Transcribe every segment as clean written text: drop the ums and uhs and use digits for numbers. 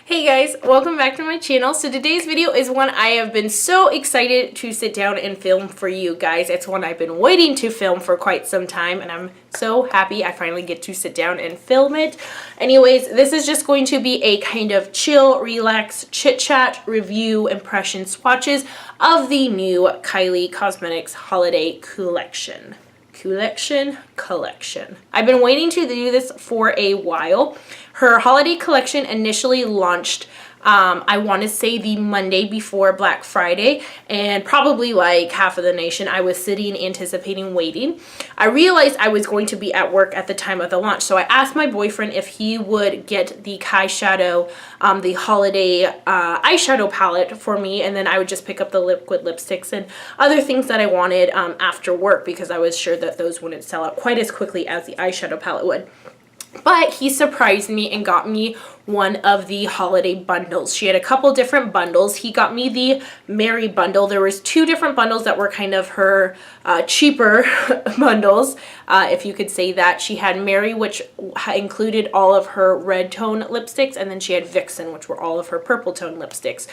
Hey guys, welcome back to my channel. So today's video is one I have been so excited to sit down and film for you guys. It's one I've been waiting to film for quite some time, and I'm so happy I finally get to sit down and film it. Anyways, this is just going to be a kind of chill, relax, chit-chat, review, impression swatches of the new Kylie Cosmetics Holiday Collection. Collection. I've been waiting to do this for a while. Her holiday collection initially launched I want to say the Monday before Black Friday, and probably like half of the nation I was sitting anticipating waiting. I realized I was going to be at work at the time of the launch, so I asked my boyfriend if he would get the Kai Shadow, the holiday eyeshadow palette for me, and then I would just pick up the liquid lipsticks and other things that I wanted after work, because I was sure that those wouldn't sell out quite as quickly as the eyeshadow palette would. But he surprised me and got me one of the holiday bundles. She had a couple different bundles. He got me the Merry Bundle. There was two different bundles that were kind of her cheaper bundles, if you could say that. She had Merry, which included all of her red tone lipsticks, and then she had Vixen, which were all of her purple tone lipsticks.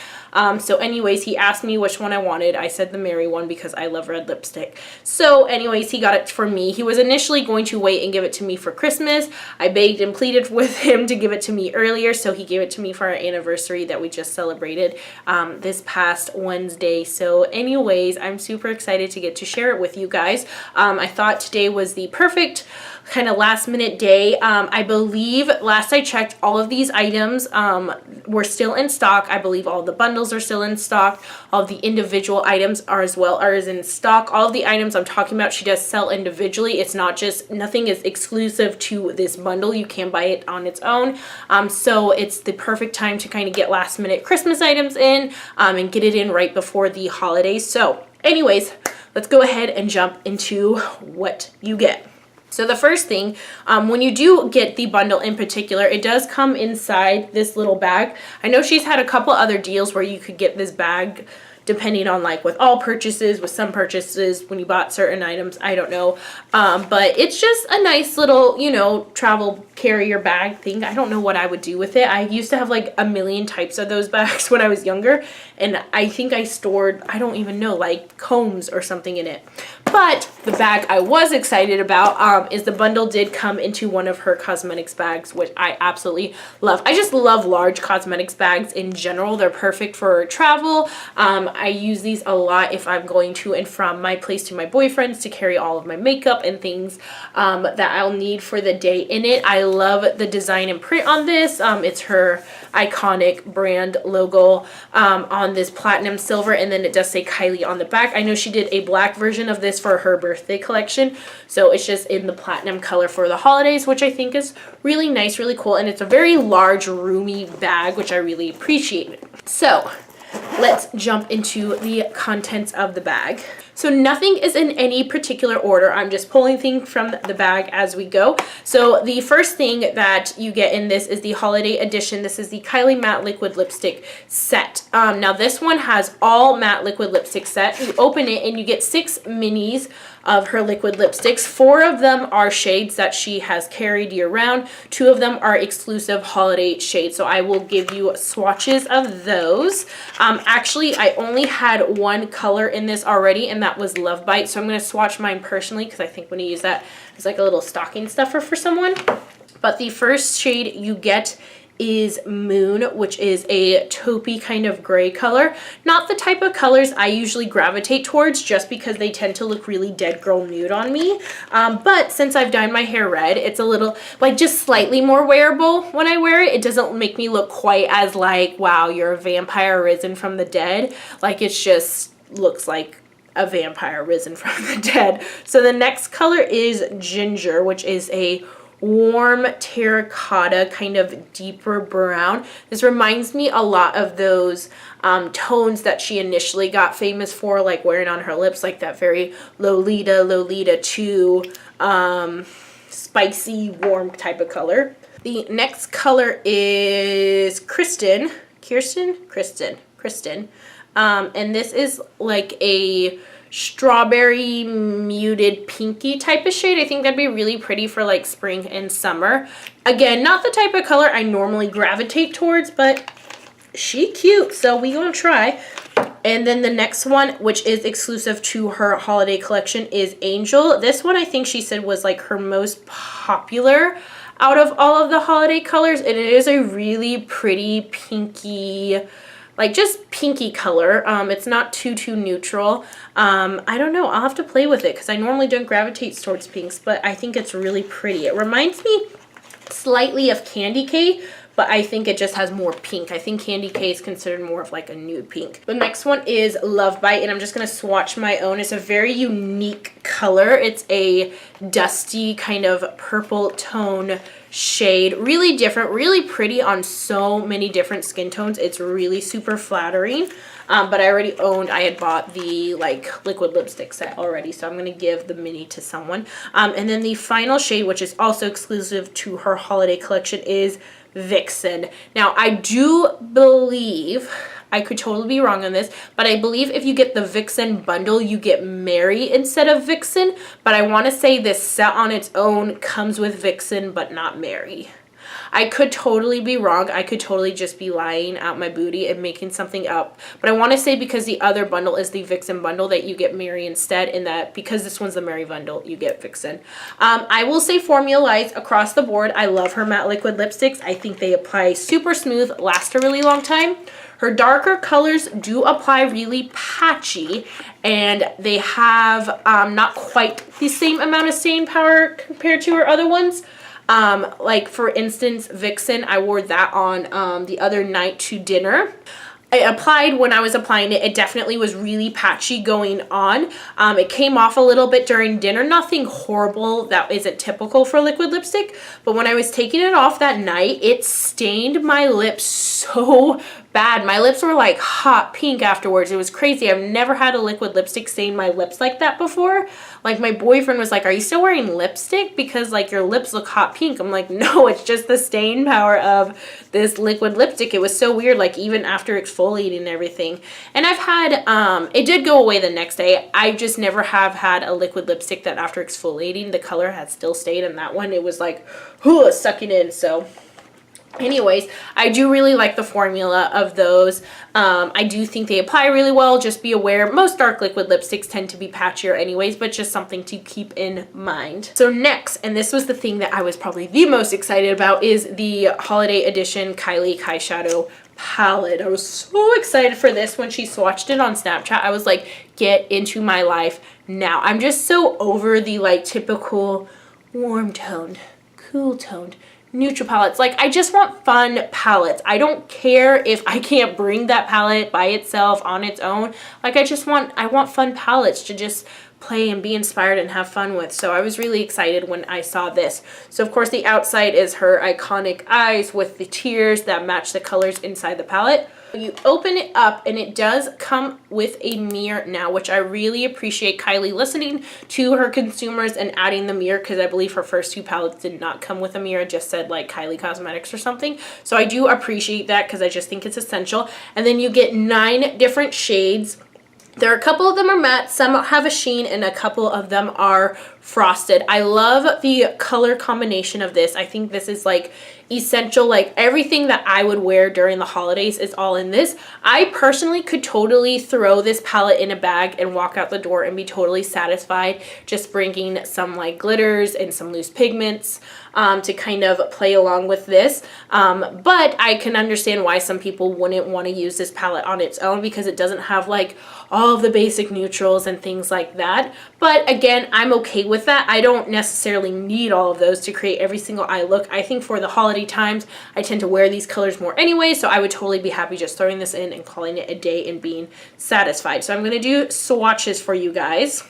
So anyways, he asked me which one I wanted. I said the Merry one because I love red lipstick. So anyways, he got it for me. He was initially going to wait and give it to me for Christmas. I begged and pleaded with him to give it to me earlier, so he gave it to me for our anniversary that we just celebrated this past Wednesday. So anyways, I'm super excited to get to share it with you guys. I thought today was the perfect kind of last minute day. I believe last I checked, all of these items were still in stock. I believe all the bundles are still in stock. All of the individual items are in stock. All of the items I'm talking about, she does sell individually. It's not just, nothing is exclusive to this bundle. You can buy it on its own. So it's the perfect time to kind of get last minute Christmas items in and get it in right before the holidays. So anyways, let's go ahead and jump into what you get. So the first thing, when you do get the bundle in particular, it does come inside this little bag. I know she's had a couple other deals where you could get this bag depending on, like, with all purchases, with some purchases when you bought certain items, I don't know. But it's just a nice little, you know, travel carrier bag thing. I don't know what I would do with it. I used to have like a million types of those bags when I was younger, and I think I stored, I don't even know, like combs or something in it. But the bag I was excited about is the bundle did come into one of her cosmetics bags, which I absolutely love. I just love large cosmetics bags in general. They're perfect for travel. I use these a lot if I'm going to and from my place to my boyfriend's to carry all of my makeup and things that I'll need for the day in it. I love the design and print on this. It's her iconic brand logo on this platinum silver, and then it does say Kylie on the back. I know she did a black version of this for her birthday collection, so it's just in the platinum color for the holidays, which I think is really nice, really cool, and it's a very large, roomy bag, which I really appreciate. So let's jump into the contents of the bag. So nothing is in any particular order. I'm just pulling things from the bag as we go. So the first thing that you get in this is the holiday edition. This is the Kylie Matte Liquid Lipstick Set. Now this one has all matte liquid lipstick set. You open it and you get 6 minis of her liquid lipsticks. 4 of them are shades that she has carried year round. 2 of them are exclusive holiday shades. So I will give you swatches of those. Actually, I only had one color in this already, and that was Love Bite. So I'm going to swatch mine personally because I think I'm going to use that as like a little stocking stuffer for someone. But the first shade you get is Moon, which is a taupey kind of gray color. Not the type of colors I usually gravitate towards, just because they tend to look really dead girl nude on me. But since I've dyed my hair red, it's a little, like, just slightly more wearable when I wear it. It doesn't make me look quite as like, wow, you're a vampire risen from the dead. Like, it's just looks like a vampire risen from the dead. So the next color is Ginger, which is a warm terracotta, kind of deeper brown. This reminds me a lot of those tones that she initially got famous for, like wearing on her lips, like that very Lolita 2 spicy, warm type of color. The next color is Kristen. And this is like a strawberry muted pinky type of shade. I think that'd be really pretty for like spring and summer. Again, not the type of color I normally gravitate towards, but she cute, so we gonna try. And then the next one, which is exclusive to her holiday collection, is Angel. This one I think she said was like her most popular out of all of the holiday colors, and it is a really pretty pinky, like just pinky color. It's not too neutral. I don't know, I'll have to play with it because I normally don't gravitate towards pinks, but I think it's really pretty. It reminds me slightly of Candy K, but I think it just has more pink. I think Candy K is considered more of like a nude pink. The next one is Love Bite, and I'm just gonna swatch my own. It's a very unique color. It's a dusty kind of purple tone shade. Really different, really pretty on so many different skin tones. It's really super flattering. But I had bought the like liquid lipstick set already, so I'm going to give the mini to someone. And then the final shade, which is also exclusive to her holiday collection, is Vixen. Now, I do believe, I could totally be wrong on this, but I believe if you get the Vixen bundle, you get Merry instead of Vixen. But I want to say this set on its own comes with Vixen, but not Merry. I could totally be wrong. I could totally just be lying out my booty and making something up. But I want to say because the other bundle is the Vixen bundle that you get Merry instead, and that because this one's the Merry bundle, you get Vixen. I will say formula-wise across the board, I love her matte liquid lipsticks. I think they apply super smooth, last a really long time. Her darker colors do apply really patchy, and they have not quite the same amount of staying power compared to her other ones. Like for instance, Vixen, I wore that on the other night to dinner. I applied, when I was applying it, it definitely was really patchy going on. It came off a little bit during dinner. Nothing horrible that isn't typical for liquid lipstick. But when I was taking it off that night, it stained my lips so bad. My lips were like hot pink afterwards. It was crazy. I've never had a liquid lipstick stain my lips like that before. Like my boyfriend was like, "Are you still wearing lipstick? Because like your lips look hot pink." I'm like, "No, it's just the stain power of this liquid lipstick." It was so weird, like even after exfoliating and everything. And I've had, it did go away the next day. I just never have had a liquid lipstick that after exfoliating, the color had still stayed. And that one, it was like, sucking in. So anyways, I do really like the formula of those. I do think they apply really well. Just be aware, most dark liquid lipsticks tend to be patchier anyways, but just something to keep in mind. So next, and this was the thing that I was probably the most excited about, is the holiday edition Kylie Eyeshadow palette. I was so excited for this when she swatched it on Snapchat. I was like, get into my life now. I'm just so over the like typical warm toned, cool toned, neutral palettes. Like I just want fun palettes. I don't care if I can't bring that palette by itself on its own. Like I want fun palettes to just play and be inspired and have fun with. So I was really excited when I saw this. So of course the outside is her iconic eyes with the tears that match the colors inside the palette. You open it up and it does come with a mirror now, which I really appreciate Kylie listening to her consumers and adding the mirror, because I believe her first two palettes did not come with a mirror, just said like Kylie Cosmetics or something. So I do appreciate that because I just think it's essential. And then you get 9 different shades. There are a couple of them are matte, some have a sheen, and a couple of them are frosted. I love the color combination of this. I think this is like essential, like everything that I would wear during the holidays is all in this. I personally could totally throw this palette in a bag and walk out the door and be totally satisfied just bringing some like glitters and some loose pigments to kind of play along with this. But I can understand why some people wouldn't want to use this palette on its own, because it doesn't have like all of the basic neutrals and things like that. But again, I'm okay with that. I don't necessarily need all of those to create every single eye look. I think for the holiday times, I tend to wear these colors more anyway, so I would totally be happy just throwing this in and calling it a day and being satisfied. So I'm going to do swatches for you guys.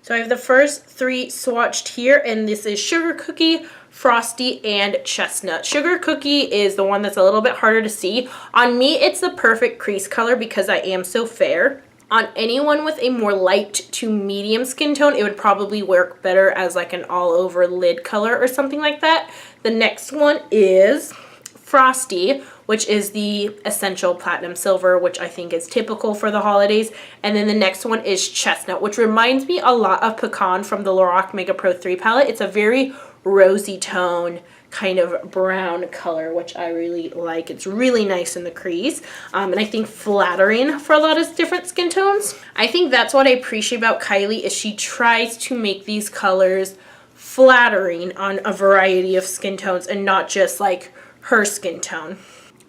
So I have the first 3 swatched here, and this is Sugar Cookie, Frosty, and Chestnut. Sugar Cookie is the one that's a little bit harder to see. On me, it's the perfect crease color because I am so fair. On anyone with a more light to medium skin tone, it would probably work better as like an all over lid color or something like that. The next one is Frosty, which is the Essential Platinum Silver, which I think is typical for the holidays. And then the next one is Chestnut, which reminds me a lot of Pecan from the Lorac Mega Pro 3 palette. It's a very rosy tone, kind of brown color, which I really like. It's really nice in the crease, and I think flattering for a lot of different skin tones. I think that's what I appreciate about Kylie, is she tries to make these colors flattering on a variety of skin tones and not just like her skin tone.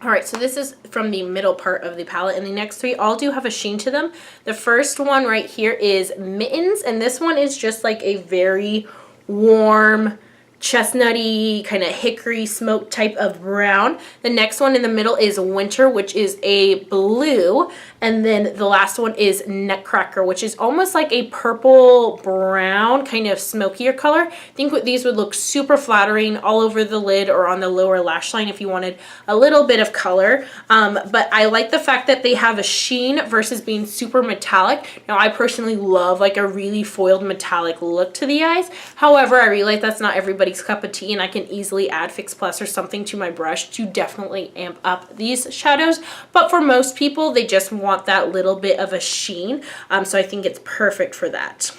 All right, so this is from the middle part of the palette, and the next three all do have a sheen to them. The first one right here is Mittens, and this one is just like a very warm, chestnutty, kind of hickory smoke type of brown. The next one in the middle is Winter, which is a blue. And then the last one is Nutcracker, which is almost like a purple brown, kind of smokier color. I think these would look super flattering all over the lid or on the lower lash line if you wanted a little bit of color. But I like the fact that they have a sheen versus being super metallic. Now, I personally love like a really foiled metallic look to the eyes. However, I realize that's not everybody's cup of tea, and I can easily add Fix Plus or something to my brush to definitely amp up these shadows. But for most people, they just want that little bit of a sheen, so I think it's perfect for that.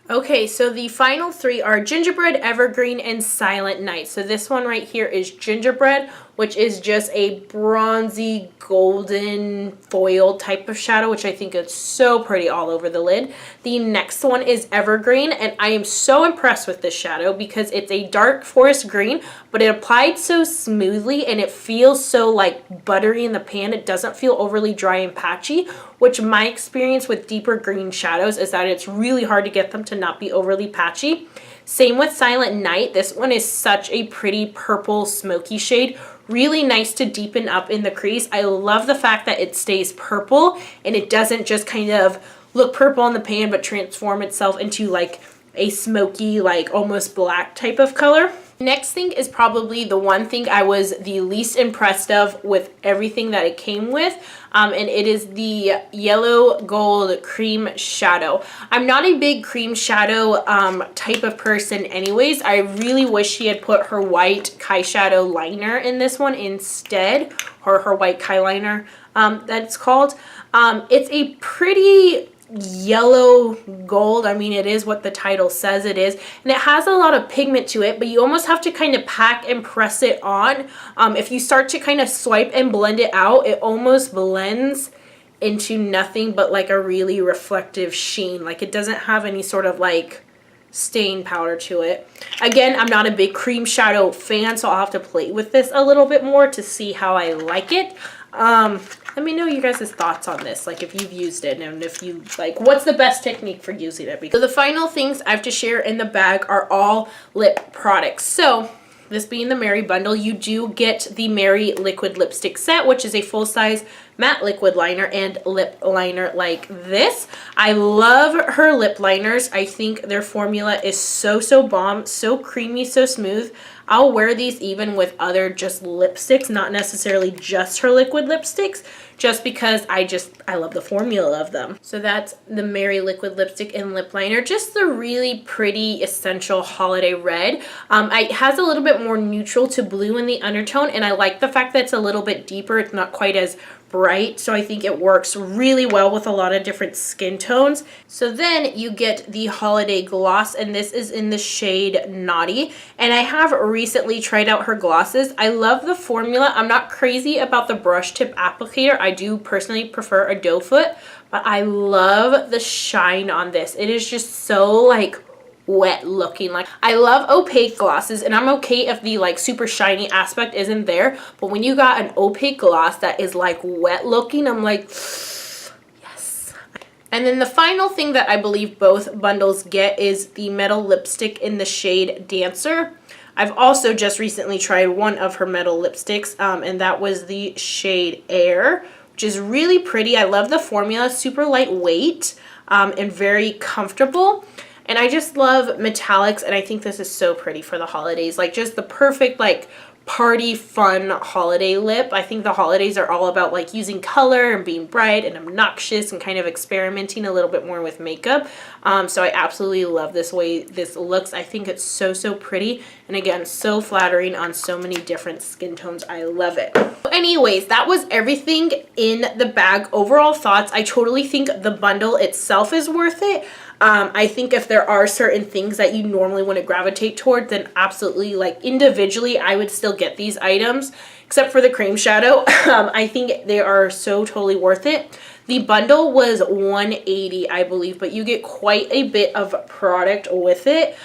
Okay, so the final three are Gingerbread, Evergreen, and Silent Night. So this one right here is Gingerbread, which is just a bronzy golden foil type of shadow, which I think is so pretty all over the lid. The next one is Evergreen, and I am so impressed with this shadow because it's a dark forest green, but it applied so smoothly and it feels so like buttery in the pan. It doesn't feel overly dry and patchy, which my experience with deeper green shadows is that it's really hard to get them to not be overly patchy. Same with Silent Night. This one is such a pretty purple smoky shade. Really nice to deepen up in the crease. I love the fact that it stays purple and it doesn't just kind of look purple in the pan but transform itself into like a smoky, like almost black type of color. Next thing is probably the one thing I was the least impressed of with everything that it came with, and it is the Yellow Gold Cream Shadow. I'm not a big cream shadow type of person anyways. I really wish she had put her white Kai Shadow liner in this one instead, or her white Kai liner that's called. It's a pretty yellow gold. I mean, it is what the title says it is, and it has a lot of pigment to it, but you almost have to kind of pack and press it on. If you start to kind of swipe and blend it out, it almost blends into nothing but like a really reflective sheen. Like it doesn't have any sort of like stain powder to it. Again, I'm not a big cream shadow fan, so I'll have to play with this a little bit more to see how I like it. Let me know you guys' thoughts on this, like if you've used it and if you like what's the best technique for using it. So the final things I have to share in the bag are all lip products. So this being the Merry Bundle, you do get the Merry Liquid Lipstick Set, which is a full-size matte liquid liner and lip liner like this. I love her lip liners. I think their formula is so bomb, so creamy, so smooth. I'll wear these even with other just lipsticks, not necessarily just her liquid lipsticks, just because I love the formula of them. So that's the Merry Liquid Lipstick and Lip Liner. Just the really pretty Essential Holiday Red. It has a little bit more neutral to blue in the undertone, and I like the fact that it's a little bit deeper. It's not quite as bright, so I think it works really well with a lot of different skin tones. So then you get the Holiday Gloss, and this is in the shade Naughty, and I have recently tried out her glosses. I love the formula. I'm not crazy about the brush tip applicator. I do personally prefer a doe foot, but I love the shine on this. It is just so like wet looking. Like I love opaque glosses, and I'm okay if the like super shiny aspect isn't there, but when you got an opaque gloss that is like wet looking, I'm like yes. And then the final thing that I believe both bundles get is the metal lipstick in the shade Dancer. I've also just recently tried one of her metal lipsticks, and that was the shade Air, which is really pretty. I love the formula, super lightweight and very comfortable. And I just love metallics, and I think this is so pretty for the holidays. Like just the perfect like party fun holiday lip. I think the holidays are all about like using color and being bright and obnoxious and kind of experimenting a little bit more with makeup. So I absolutely love this way this looks. I think it's so pretty, and again, so flattering on so many different skin tones. I love it. Anyways, that was everything in the bag. Overall thoughts, I totally think the bundle itself is worth it. I think if there are certain things that you normally wouldn't gravitate toward, then absolutely, like individually, I would still get these items, except for the cream shadow. I think they are so totally worth it. The bundle was $180, I believe, but you get quite a bit of product with it.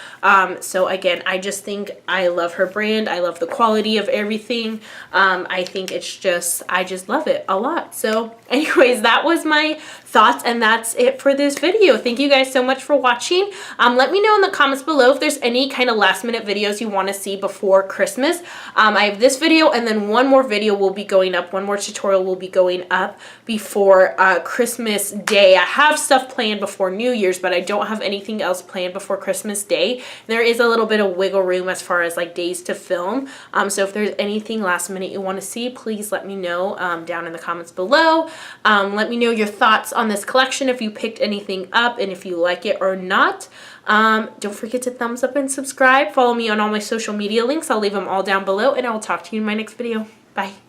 So again, I just think I love her brand. I love the quality of everything. I think it's just, I just love it a lot. So anyways, that was my thoughts, and that's it for this video. Thank you guys so much for watching. Let me know in the comments below if there's any kind of last minute videos you want to see before Christmas. I have this video, and then one more video will be going up, one more tutorial will be going up before Christmas Day. I have stuff planned before New Year's, but I don't have anything else planned before Christmas Day. There is a little bit of wiggle room as far as like days to film. So if there's anything last minute you want to see, please let me know down in the comments below. Let me know your thoughts on this collection, if you picked anything up and if you like it or not. Don't forget to thumbs up and subscribe. Follow me on all my social media links. I'll leave them all down below, and I'll talk to you in my next video. Bye.